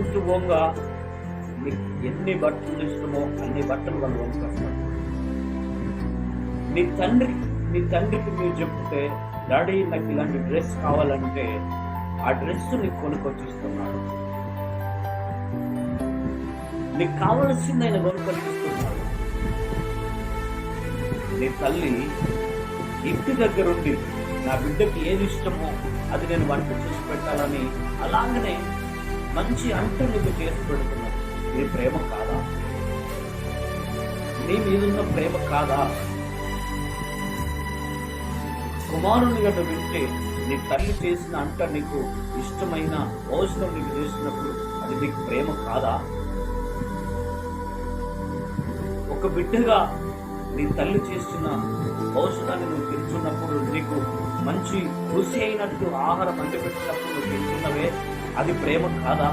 నడుచుకుంటూ పోగా నీకు ఎన్ని బట్టలు ఇష్టమో అన్ని బట్టలు వాళ్ళు వంచుకొస్తారు. నీ తండ్రికి మీరు చెప్తే, డాడీ నాకు ఇలాంటి డ్రెస్ కావాలంటే ఆ డ్రెస్ నీకు కొనుక్కొచ్చిస్తున్నాడు. నీకు కావలసింది ఆయన కొనుక్కొచ్చిస్తున్నాడు. నీ తల్లి ఇంటి దగ్గరుండి నా బిడ్డకి ఏది ఇష్టమో అది నేను వంట చేసి పెట్టాలని అలాగనే మంచి అంట నీకు చేసి పెడుతున్నాను. నీ ప్రేమ కాదా? నీ మీదున్న ప్రేమ కాదా? కుమారుని గట్ట వింటే నీ తల్లి చేసిన అంట నీకు ఇష్టమైన భోజనం నీకు చేసినప్పుడు అది నీకు ప్రేమ కాదా? ఒక బిడ్డగా నీ తల్లి చేసిన భోజనాన్ని నువ్వు తింటున్నప్పుడు, నీకు మంచి రుచి అయినట్టు ఆహారం అంటిపెట్టినప్పుడు నువ్వు తింటున్నవే, అది ప్రేమ కాదా?